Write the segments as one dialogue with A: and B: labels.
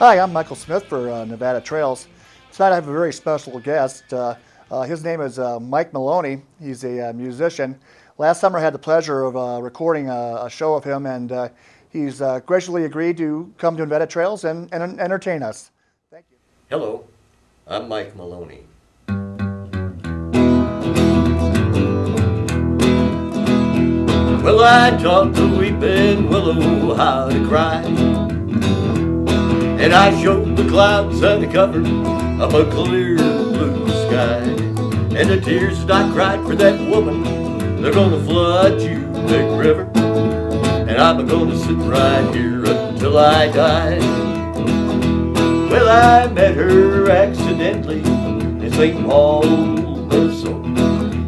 A: Hi, I'm Michael Smith for Nevada Trails. Tonight I have a very special guest. His name is Mike Malony. He's a musician. Last summer I had the pleasure of recording a show of him, and he's graciously agreed to come to Nevada Trails and entertain us. Thank you.
B: Hello, I'm Mike Malony. Well, I taught the weeping willow how to cry, and I showed the clouds under cover of a clear blue sky. And the tears that I cried for that woman, they're gonna flood you, big river. And I'm gonna sit right here until I die. Well, I met her accidentally in St. Paul, Minnesota,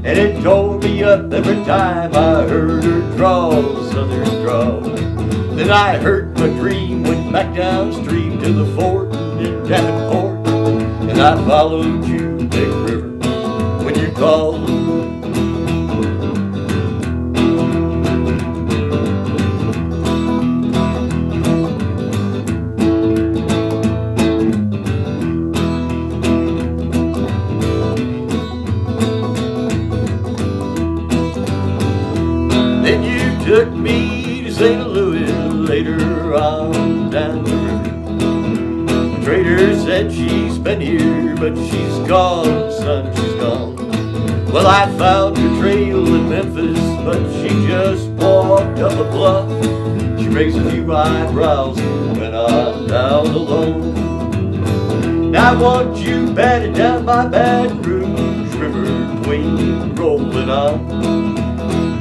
B: and it tore me up every time I heard her drawl, southern drawl. Then I heard my dream, went back downstream to the fort in Davenport, and I followed you, big river, when you called. Then you took me to St. Louis later on down the river. The trader said she's been here, but she's gone, son, she's gone. Well, I found her trail in Memphis, but she just walked up a bluff. She raised a few eyebrows and went on down alone. Now I want you batted down by Baton Rouge River Queen, rolling on.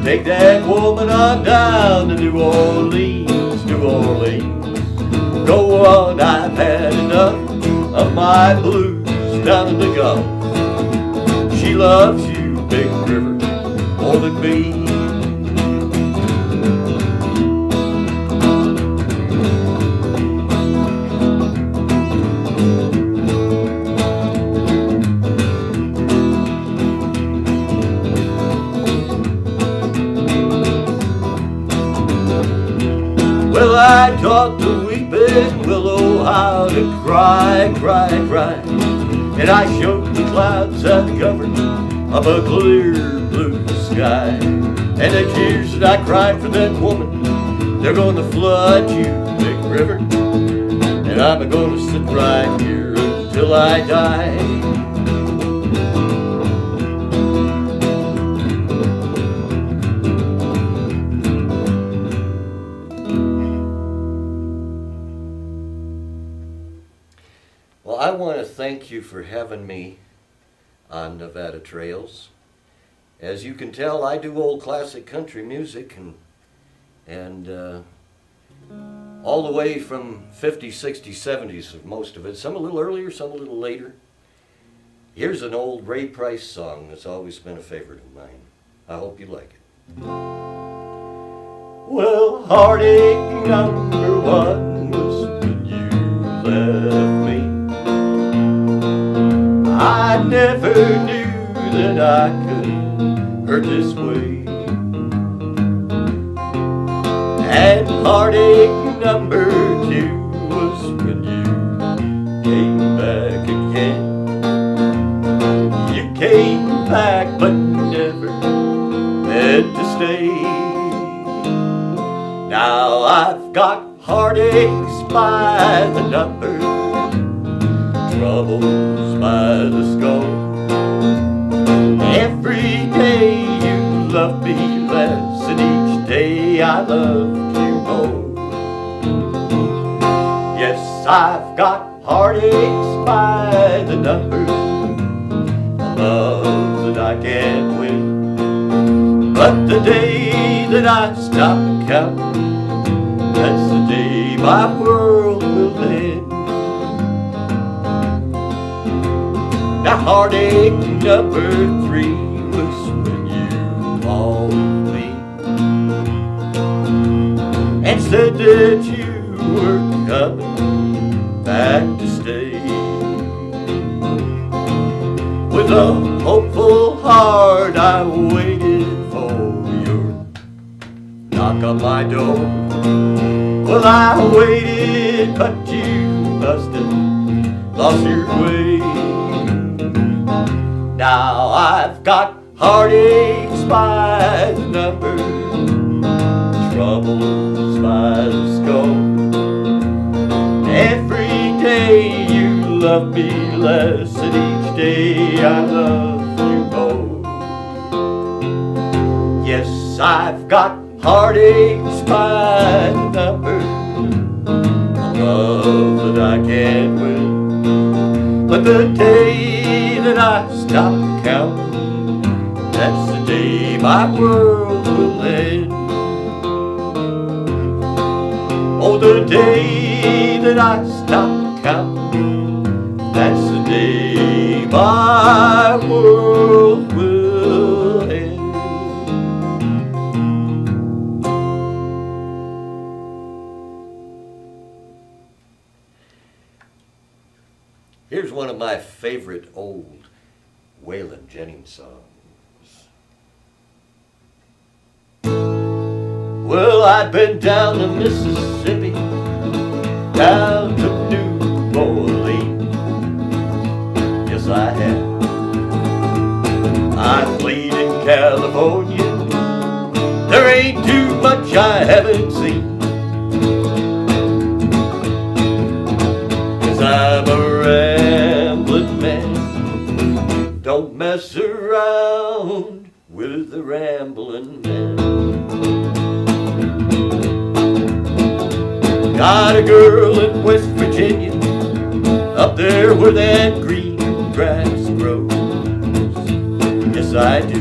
B: Take that woman on down to New Orleans, New Orleans. Go on, I've had enough of my blues down in the Gulf. She loves you, big river, more than me. Well, I taught the weeping willow how to cry, cry, cry, and I showed the clouds how to cover of a clear blue sky. And the tears that I cried for that woman, they're gonna flood you, big river, and I'm gonna sit right here until I die. Well, I want to thank you for having me on Nevada Trails. As you can tell, I do old classic country music and all the way from 50s, 60s, 70s, most of it. Some a little earlier, some a little later. Here's an old Ray Price song that's always been a favorite of mine. I hope you like it. Well, heartache number one was when you left me. I never knew that I could hurt this way. And heartache number two was when you came back again. You came back but never meant to stay. Now I've got heartaches by the number, troubles by the score. Every day you love me less, and each day I loved you more. Yes, I've got heartaches by the number, a love that I can't win. But the day that I stop counting, that's the day my world will end. Now heartache number three was when you called me and said that you were coming back to stay. With a hopeful heart I waited for your knock on my door. Well, I waited, but you must lost your way. Now I've got heartaches by the number, troubles by the score. Every day you love me less, and each day I love you more. Yes, I've got heartaches by the number, a love that I can't win. But the day that I stop counting, that's the day my world will end. Oh, the day that I stop counting, that's the day my world will end. Here's one of my favorite old Waylon Jennings songs. Well, I've been down the Mississippi, down to New Orleans. Yes, I have. I played in California. There ain't too much I haven't seen. 'Cause I'm a rambling man. Don't mess around with the rambling man. Got a girl in West Virginia, up there where that green grass grows. Yes, I do.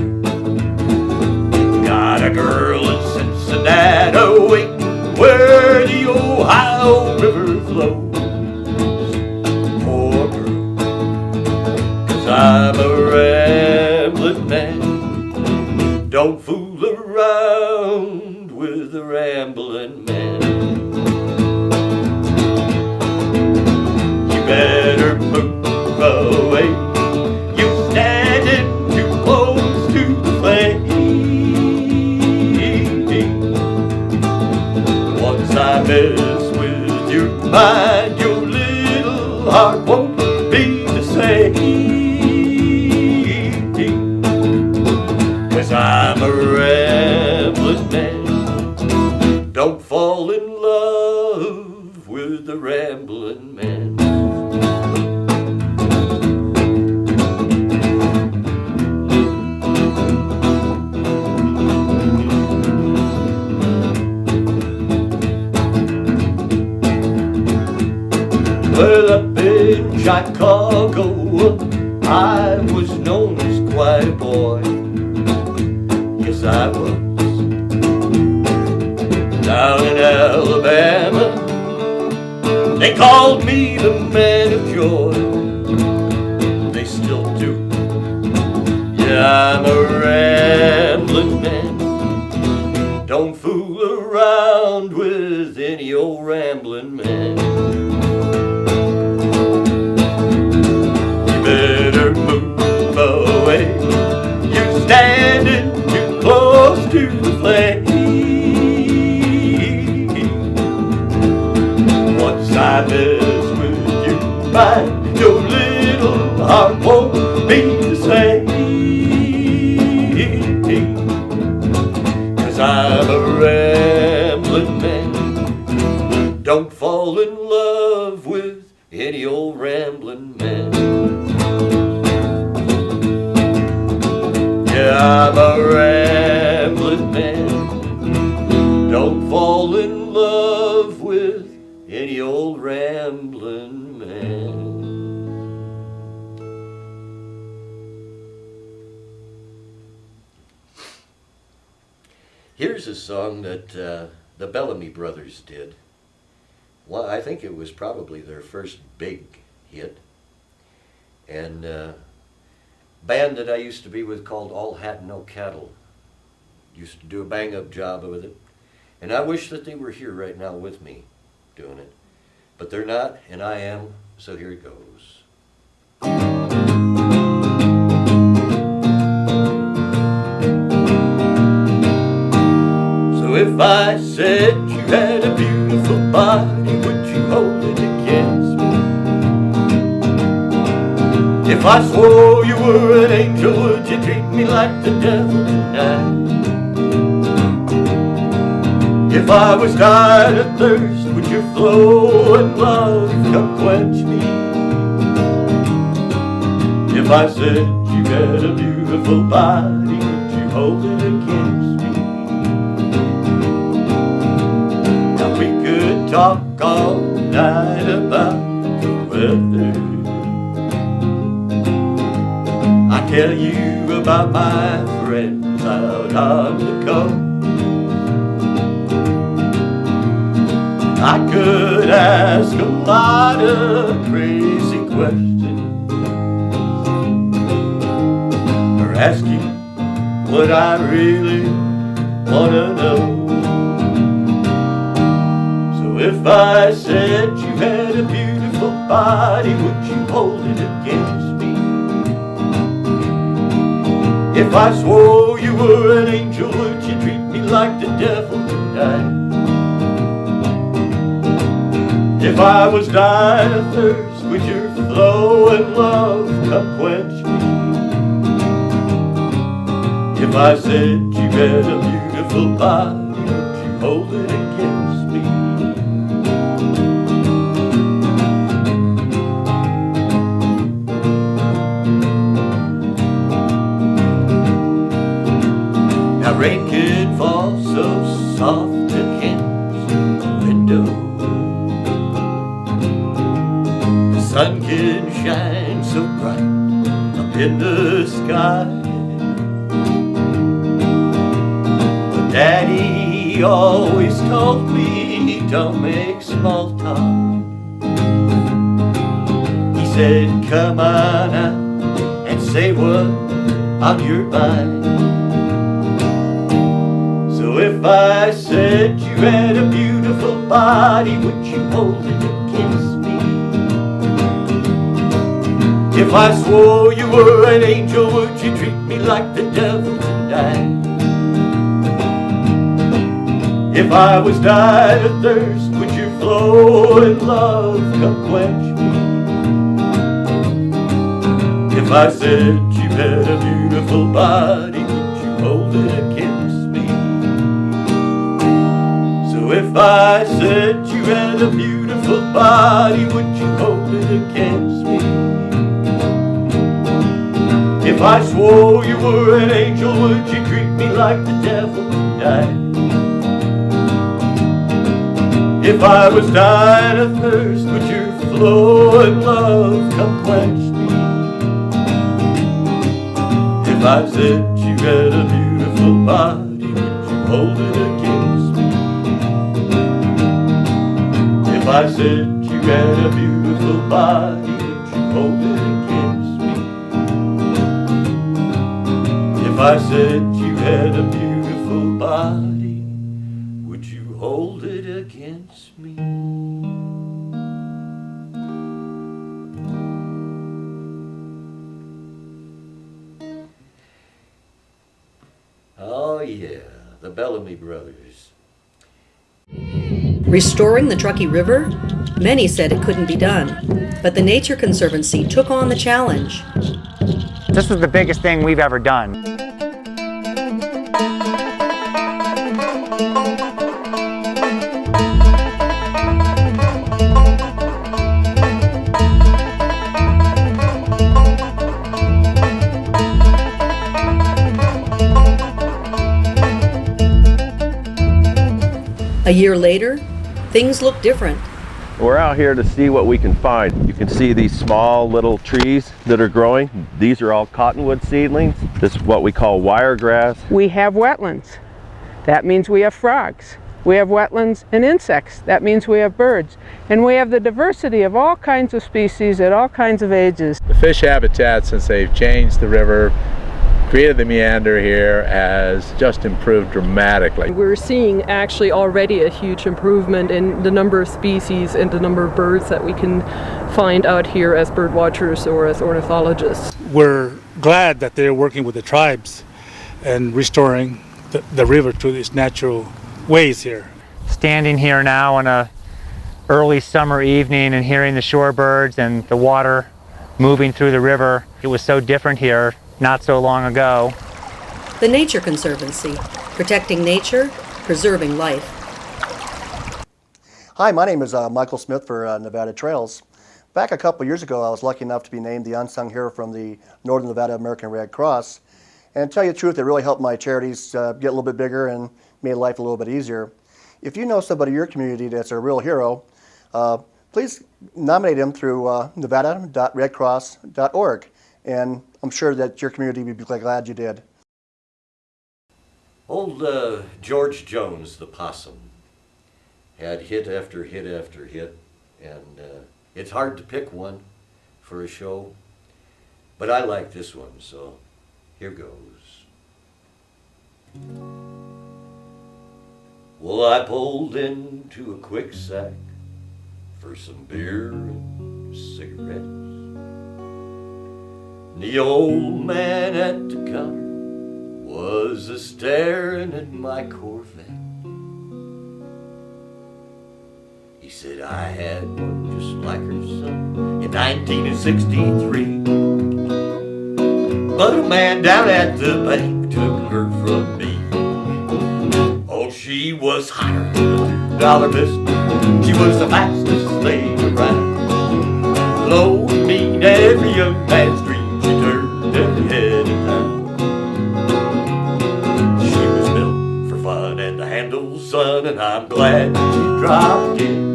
B: Got a girl in Cincinnati, waiting where the Ohio River flows. Poor girl, 'cause I'm a rambling man. Don't fool around with a rambling man. Better move away. You're standing too close to the flame. Once I mess with your mind, your little heart won't be the same. 'Cause I'm a rambling man. Don't fall in love with the rambling man. Well, up in Chicago, I was known as Quiet Boy. Yes, I was. Down in Alabama, they called me the man of joy. They still do. Yeah, I'm a rambling man. Don't fool around with any old rambling man. Better move away. You're standing too close to the flame. Once I mess with you, your little heart won't be the same. 'Cause I'm a rambling man. Don't fall in love with any old rambling man. Yeah, I'm a rambling man. Don't fall in love with any old rambling man. Here's a song that the Bellamy Brothers did. Well, I think it was probably their first big hit. And band that I used to be with called All Hat No Cattle used to do a bang-up job with it. And I wish that they were here right now with me doing it. But they're not, and I am, so here it goes. So if I said you had a beautiful body, would you hold it against me? If I swore you were an angel, would you treat me like the devil tonight? If I was dying of thirst, would your flowing love come quench me? If I said you had a beautiful body, would you hold it against me? Now we could talk all night about the weather. I tell you about my friends out on the coast. I could ask a lot of crazy questions, or ask you what I really want to know. So if I said you had a beautiful body, would you hold it against me? If I swore you were an angel, would you treat me like the devil tonight? If I was dying of thirst, would your flowing love come quench me? If I said you had a beautiful body, would you hold it against me? Now rain can fall so soft against the window, sun can shine so bright up in the sky. But Daddy always told me, don't make small talk. He said, come on out and say what's on your mind. So if I said you had a beautiful body, would you hold it against me? If I swore you were an angel, would you treat me like the devil tonight? If I was dying of thirst, would your flowing love come quench me? If I said you had a beautiful body, would you hold it against me? So if I said you had a beautiful body, would you hold it against me? If I swore you were an angel, would you treat me like the devil tonight? If I was dying of thirst, would your flowing love come quench me? If I said you had a beautiful body, would you hold it against me? If I said you had a beautiful body, would you hold it against me? If I said you had a beautiful body, would you hold it against me? Oh yeah, the Bellamy Brothers.
C: Restoring the Truckee River? Many said it couldn't be done, but the Nature Conservancy took on the challenge.
D: This was the biggest thing we've ever done.
C: A year later, things look different.
E: We're out here to see what we can find. You can see these small little trees that are growing. These are all cottonwood seedlings. This is what we call wiregrass.
F: We have wetlands. That means we have frogs. We have wetlands and insects. That means we have birds. And we have the diversity of all kinds of species at all kinds of ages.
G: The fish habitat, since they've changed the river, created the meander here, has just improved dramatically.
H: We're seeing actually already a huge improvement in the number of species and the number of birds that we can find out here as bird watchers or as ornithologists.
I: We're glad that they're working with the tribes and restoring the river to its natural ways here.
D: Standing here now on a early summer evening and hearing the shorebirds and the water moving through the river, It was so different here not so long ago.
C: The Nature Conservancy, protecting nature, preserving life.
A: Hi, my name is Michael Smith for Nevada Trails. Back a couple years ago, I was lucky enough to be named the unsung hero from the Northern Nevada American Red Cross. And to tell you the truth, it really helped my charities get a little bit bigger and made life a little bit easier. If you know somebody in your community that's a real hero, please nominate him through nevada.redcross.org. And I'm sure that your community would be glad you did.
B: Old George Jones, the possum, had hit after hit after hit, and it's hard to pick one for a show, but I like this one, so here goes. Well, I pulled into a quick sack for some beer and cigarettes. And the old man at the counter was a-staring at my Corvette. He said I had one just like her son in 1963. But a man down at the bank took her from me. Oh, she was hotter than a $2 pistol. She was the fastest thing around. Low and mean, every young man's dream. She turned every head in town. She was built for fun and to handle sun, and I'm glad she dropped in.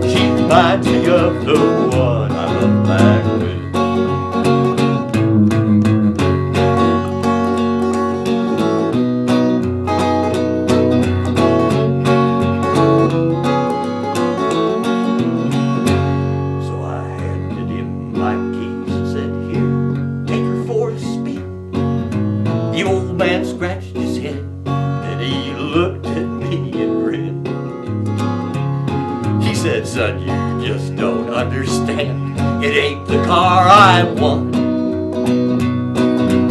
B: She reminds me of the one I loved back when. Scratched his head, and he looked at me and grinned. He said, son, you just don't understand. It ain't the car I want.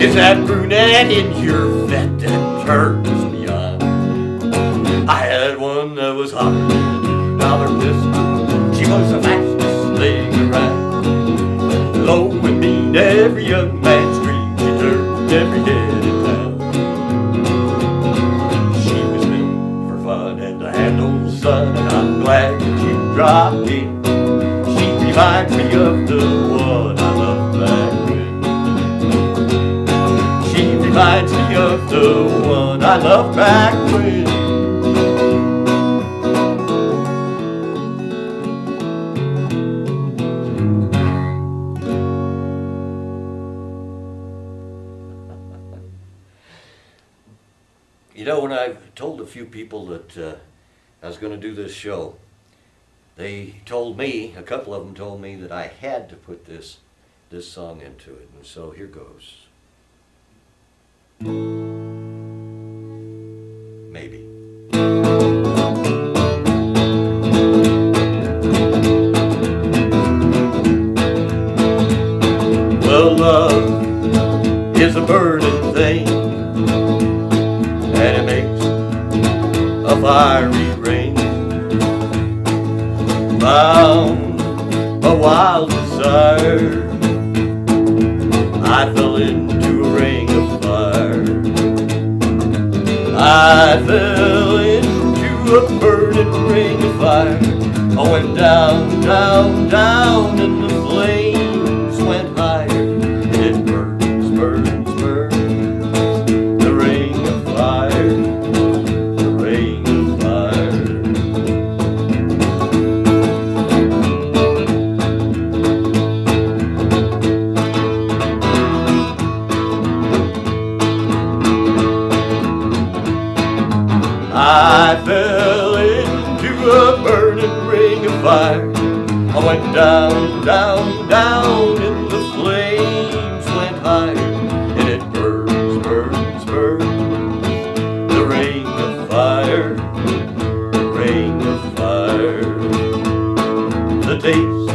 B: It's that brunette in your vet that turns me on. I had one that was hotter than a $2 pistol. She was the fastest thing around. Low and mean, every young man's dream. She turned every head in town. Son, and I'm glad that you dropped in. She reminds me of the one I loved back when. She reminds me of the one I loved back when. You know, when I told a few people that I was going to do this show, they told me, a couple of them told me that I had to put this song into it, and so here goes. Maybe. Well, love is a burning thing, and it makes a fiery found a wild desire. I fell into a ring of fire. I fell into a burning ring of fire. I went down, down, down, and the flames went higher. And it burns, burns, burns. The ring of fire. The ring of fire. I fell into a burning ring of fire. I went down, down, down, and the flames went higher. And it burns, burns, burns. The ring of fire, the ring of fire. The taste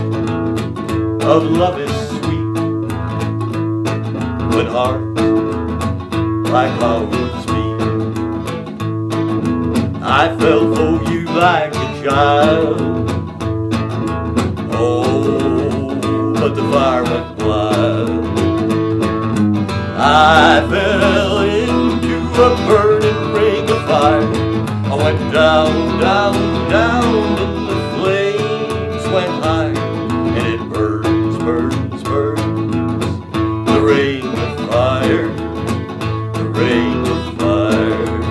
B: of love is sweet when hearts like ours meet. I fell for you like a child. Oh, but the fire went wild. I fell into a burning ring of fire. I went down, down, down, and the flames went high. And it burns, burns, burns, the ring of fire, the ring of fire.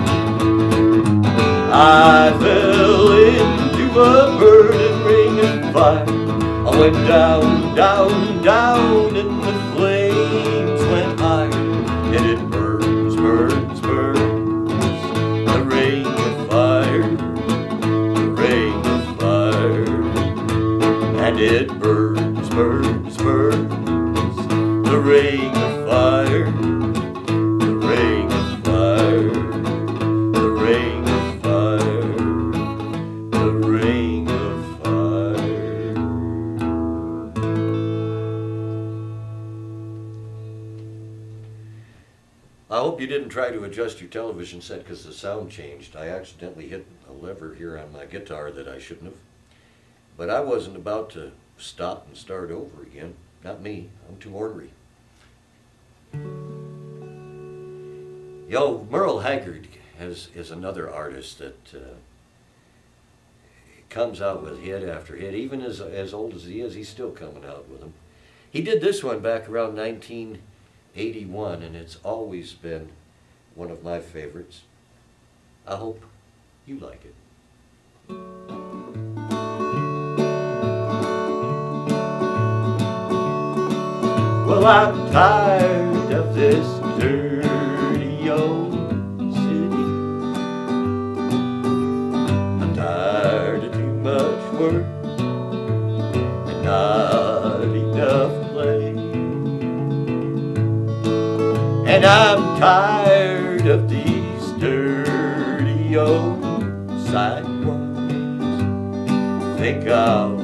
B: I fell into a burning ring of fire. I went down, down, down, and the flames went high. And it burns, burns, burns, the ring of fire, the ring of fire. And it burns, burns, burns, the ring of fire, the ring of fire, the ring of fire, the ring of fire. I hope you didn't try to adjust your television set because the sound changed. I accidentally hit a lever here on my guitar that I shouldn't have. But I wasn't about to stop and start over again. Not me. I'm too ornery. Yo, Merle Haggard is another artist that comes out with hit after hit. Even as old as he is, he's still coming out with them. He did this one back around 1981, and it's always been one of my favorites. I hope you like it. Well, I'm tired of this dirty old city. I'm tired of too much work and not enough play. And I'm tired of these dirty old sidewalks. Think I'll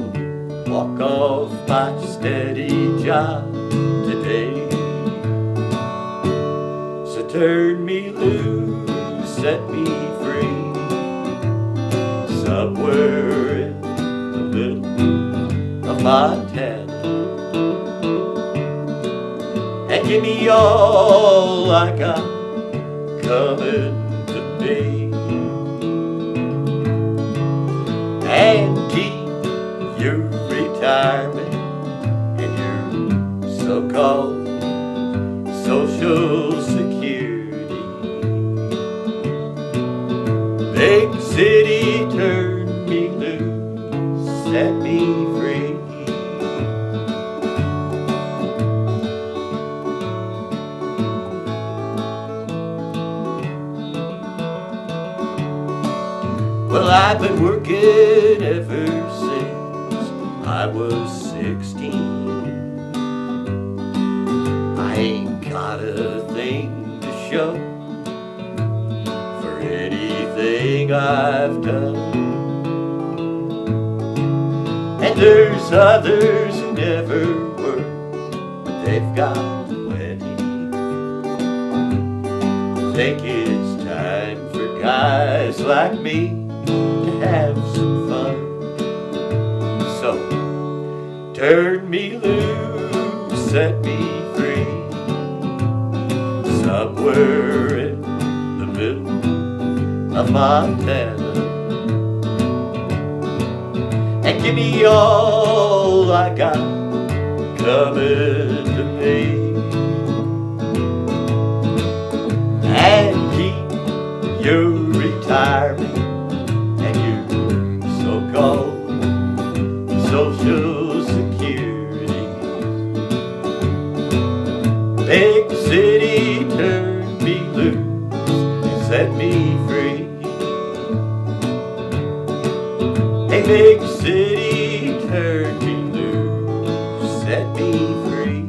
B: walk off my steady job today. So turn me loose, set me free, somewhere in the middle of Montana, and give me all I got coming to me, and keep your retirement and your so-called Social Security. Big city, turn me loose, set me free. Well, I've been working ever since I was 16. I ain't got a thing to show for anything I've done. And there's others who never work, but they've got plenty. Think it's time for guys like me to have some fun. So turn me loose, set me free, somewhere in the middle of Montana, and give me all I got coming to me, and keep your retirement and your so-called Social Security. Big city, turn me loose and set me free. Hey, big city, turn me loose, set me free.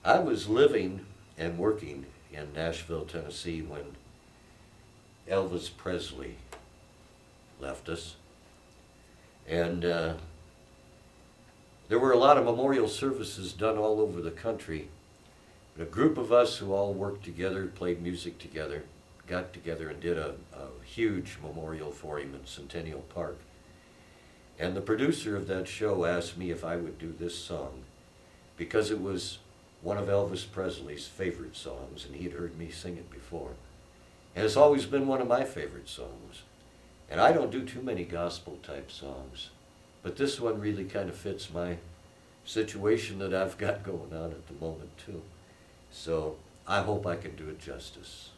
B: I was living and working in Nashville, Tennessee when Elvis Presley left us. And there were a lot of memorial services done all over the country. A group of us who all worked together, played music together, got together and did a huge memorial for him in Centennial Park. And the producer of that show asked me if I would do this song because it was one of Elvis Presley's favorite songs, and he'd heard me sing it before. And it's always been one of my favorite songs. And I don't do too many gospel type songs, but this one really kind of fits my situation that I've got going on at the moment too. So I hope I can do it justice.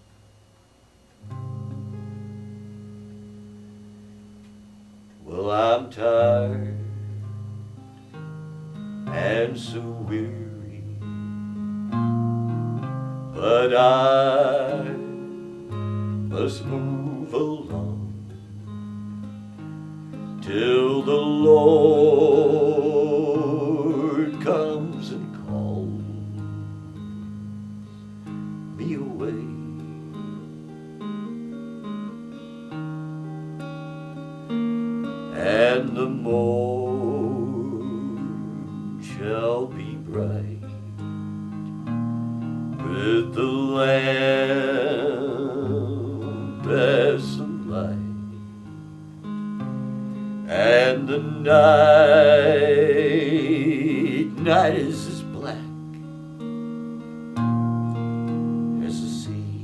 B: Well, I'm tired and so weary, but I must move along till the Lord comes and calls me away. And the morn shall be bright with the lamp as the light, and the night is as black as the sea.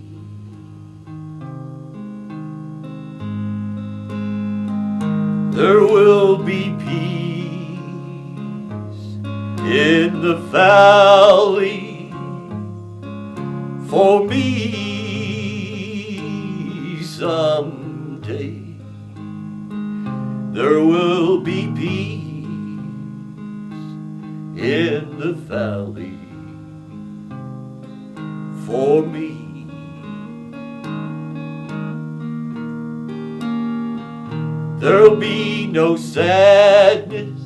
B: There will be peace in the valley for me someday. There will be peace in the valley for me. There'll be no sadness,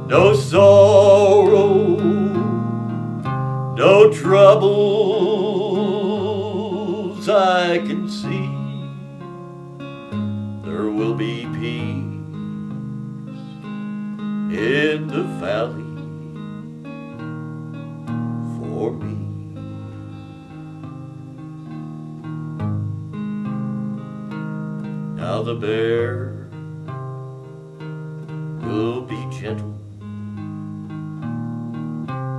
B: no sorrow, no troubles I can see. There will be peace in the valley for me. Now the bear will be gentle,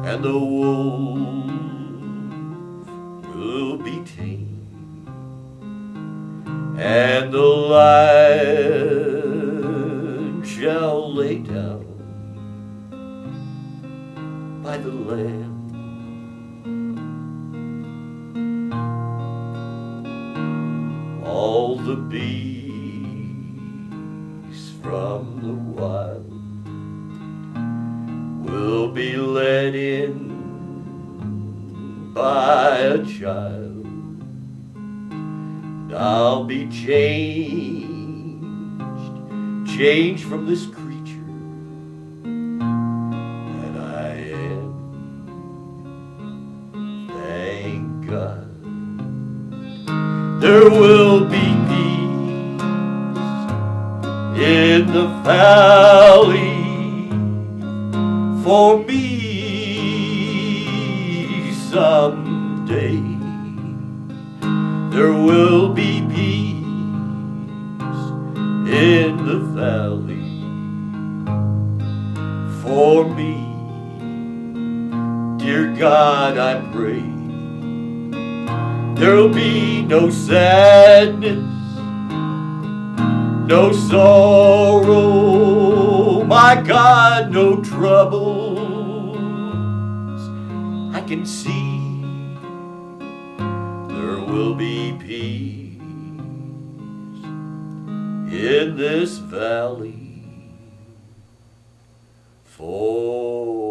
B: and the wolf will be tame, and the lion shall lay down by the lamb. All the beasts from the wild will be led in by a child. I'll be changed from this creature that I am. Thank God. There will be peace in the valley for me someday. There will be peace in the valley for me. Dear God, I pray there'll be no sadness, no sorrow, my God, no troubles I can see. There will be peace in this valley for